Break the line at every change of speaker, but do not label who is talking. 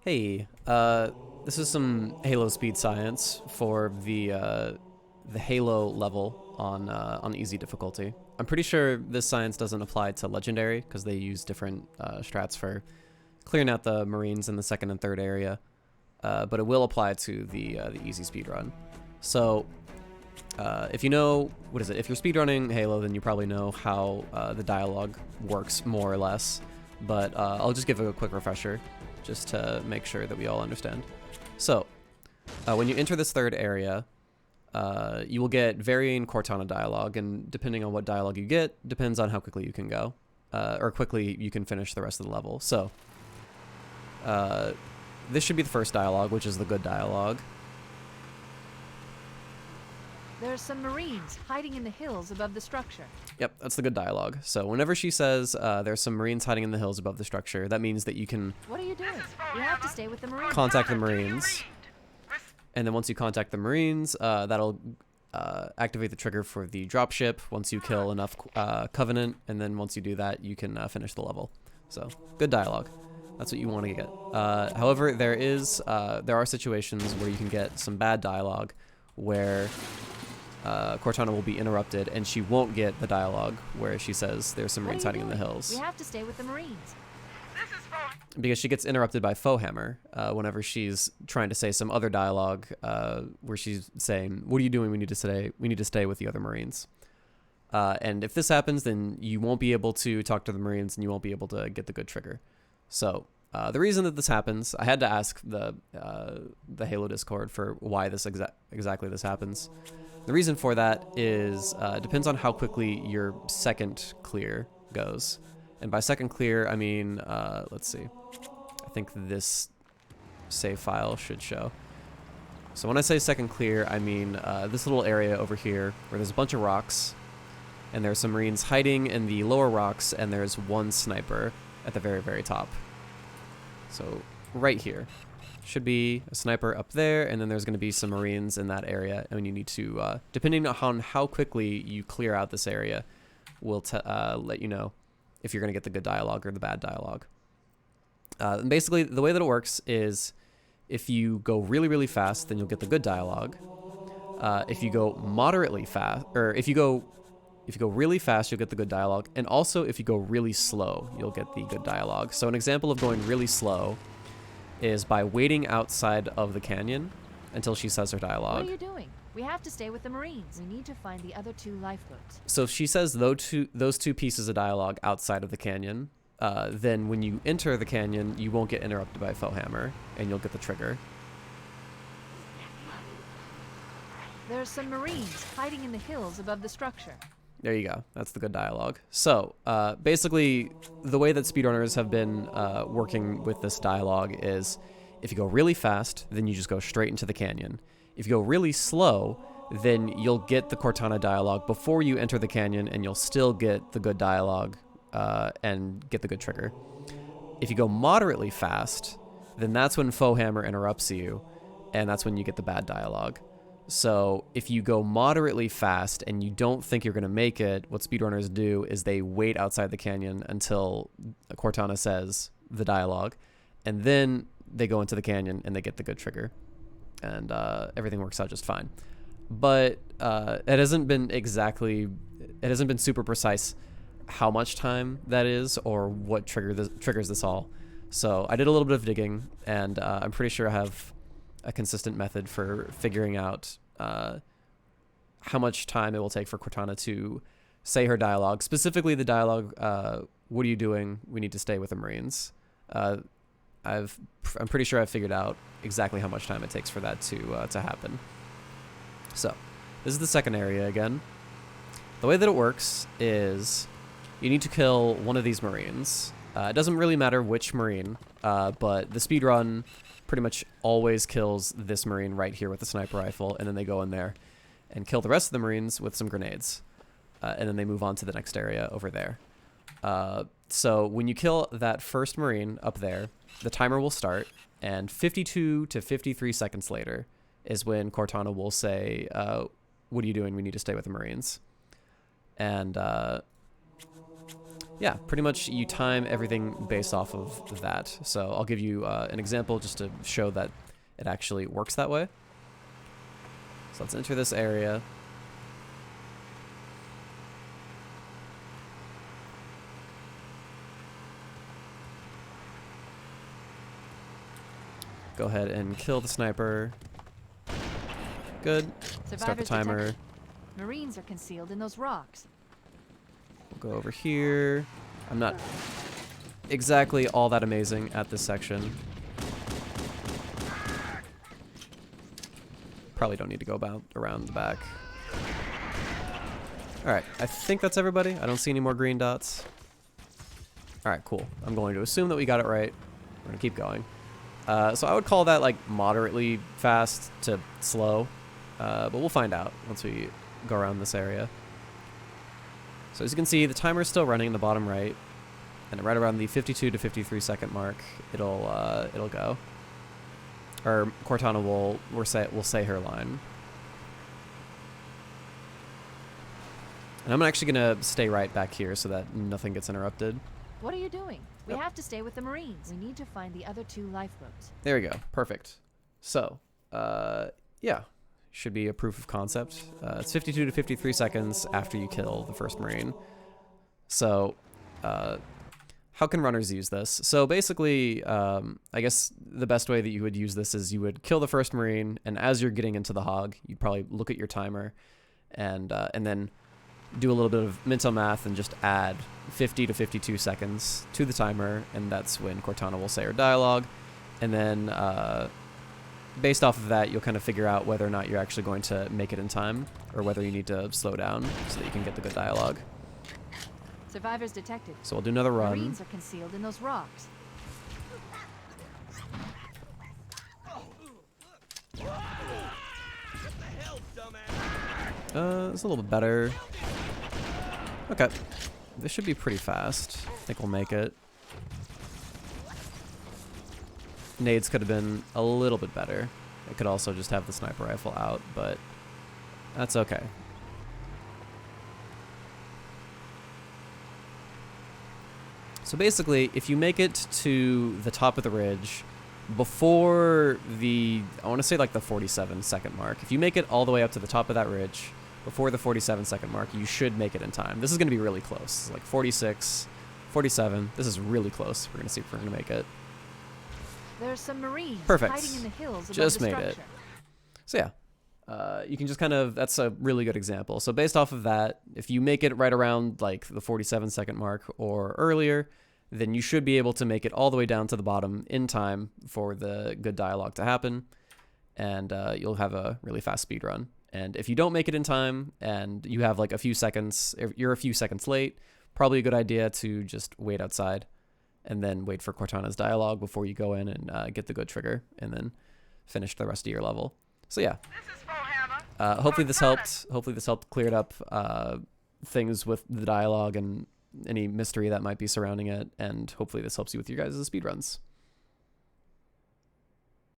Hey, this is some Halo speed science for the Halo level on easy difficulty. I'm pretty sure this science doesn't apply to legendary because they use different strats for clearing out the Marines in the second and third area, but it will apply to the easy speed run. So if you know what is it, if you're speedrunning Halo, then you probably know how the dialogue works more or less. But I'll just give a quick refresher just to make sure that we all understand. So, when you enter this third area, you will get varying Cortana dialogue, and depending on what dialogue you get, depends on how quickly you can go, or quickly you can finish the rest of the level. So, this should be the first dialogue, which is the good dialogue.
There's some Marines hiding in the hills above the structure.
Yep, that's the good dialogue. So whenever she says there's some Marines hiding in the hills above the structure, that means that you can
What are you doing? You have to stay with the Marines.
contact the Marines. And then once you contact the Marines, that'll activate the trigger for the dropship once you kill enough Covenant. And then once you do that, you can finish the level. So good dialogue. That's what you want to get. However, there are situations where you can get some bad dialogue where Cortana will be interrupted, and she won't get the dialogue where she says there's some Marines hiding in the hills.
We have to stay with the Marines.
Because she gets interrupted by Foehammer whenever she's trying to say some other dialogue where she's saying, "What are you doing? We need to stay with the other Marines." And if this happens, then you won't be able to talk to the Marines, and you won't be able to get the good trigger. So the reason that this happens, I had to ask the Halo Discord for why this exactly this happens. The reason for that is depends on how quickly your second clear goes. And by second clear, I mean, let's see. I think this save file should show. So when I say second clear, I mean this little area over here where there's a bunch of rocks, and there's some Marines hiding in the lower rocks, and there's one sniper at the very, very top. So right here. Should be a sniper up there, and then there's going to be some Marines in that area, and you need to, depending on how quickly you clear out this area, will let you know if you're going to get the good dialogue or the bad dialogue. And basically, the way that it works is if you go really, really fast, then you'll get the good dialogue. If you go moderately fast, or if you go really fast, you'll get the good dialogue, and also if you go really slow, you'll get the good dialogue. So an example of going really slow is by waiting outside of the canyon until she says her dialogue.
What are you doing? We have to stay with the Marines. We need to find the other two lifeboats.
So if she says those two pieces of dialogue outside of the canyon, then when you enter the canyon, you won't get interrupted by Foehammer, and you'll get the trigger.
There's some Marines hiding in the hills above the structure.
There you go. That's the good dialogue. So basically, the way that speedrunners have been working with this dialogue is if you go really fast, then you just go straight into the canyon. If you go really slow, then you'll get the Cortana dialogue before you enter the canyon, and you'll still get the good dialogue and get the good trigger. If you go moderately fast, then that's when Foehammer interrupts you, and that's when you get the bad dialogue. So if you go moderately fast and you don't think you're going to make it, what speedrunners do is they wait outside the canyon until Cortana says the dialogue, and then they go into the canyon and they get the good trigger, and everything works out just fine. But it hasn't been super precise how much time that is or what triggers this all. So I did a little bit of digging, and I'm pretty sure I have a consistent method for figuring out how much time it will take for Cortana to say her dialogue, specifically the dialogue, "What are you doing? We need to stay with the Marines." I'm pretty sure I've figured out exactly how much time it takes for that to happen. So this is the second area again. The way that it works is you need to kill one of these Marines. It doesn't really matter which Marine, but the speedrun pretty much always kills this Marine right here with the sniper rifle, and then they go in there and kill the rest of the Marines with some grenades. And then they move on to the next area over there. So when you kill that first Marine up there, the timer will start, and 52 to 53 seconds later is when Cortana will say, "What are you doing? We need to stay with the Marines." And yeah, pretty much you time everything based off of that. So I'll give you an example just to show that it actually works that way. So let's enter this area. Go ahead and kill the sniper. Good. Start the
Survivors
timer.
detected. Marines are concealed in those rocks.
We'll go over here. I'm not exactly all that amazing at this section. Probably don't need to go about around the back. Alright, I think that's everybody. I don't see any more green dots. Alright, cool. I'm going to assume that we got it right. We're going to keep going. So I would call that like moderately fast to slow. But we'll find out once we go around this area. So as you can see, the timer is still running in the bottom right. And right around the 52 to 53 second mark, it'll go. Or Cortana will say her line. And I'm actually gonna stay right back here so that nothing gets interrupted.
What are you doing? We have to stay with the Marines. We need to find the other 2 lifeboats.
There we go. Perfect. So, yeah. Should be a proof of concept. It's 52 to 53 seconds after you kill the first Marine. So, how can runners use this? So basically, I guess the best way that you would use this is you would kill the first Marine, and as you're getting into the hog, you'd probably look at your timer, and then do a little bit of mental math and just add 50 to 52 seconds to the timer, and that's when Cortana will say her dialogue. And then based off of that, you'll kind of figure out whether or not you're actually going to make it in time, or whether you need to slow down so that you can get the good dialogue.
Survivors detected.
So we'll do another run.
Marines are concealed in those rocks.
It's a little bit better. Okay. This should be pretty fast. I think we'll make it. Nades could have been a little bit better. I could also just have the sniper rifle out, but that's okay. So basically, if you make it to the top of the ridge before the, I want to say like the 47 second mark, if you make it all the way up to the top of that ridge before the 47 second mark, you should make it in time. This is going to be really close. Like 46, 47. This is really close. We're going to see if we're going to make it.
There's some Marines
Perfect.
hiding in the hills above
Just
the
made
structure.
it. So yeah, you can just kind of, that's a really good example. So based off of that, if you make it right around like the 47 second mark or earlier, then you should be able to make it all the way down to the bottom in time for the good dialogue to happen. And you'll have a really fast speed run. And if you don't make it in time and you have like a few seconds, if you're a few seconds late, probably a good idea to just wait outside and then wait for Cortana's dialogue before you go in and get the good trigger and then finish the rest of your level. So yeah, hopefully this helped. Hopefully this helped clear up things with the dialogue and any mystery that might be surrounding it. And hopefully this helps you with your guys' speedruns.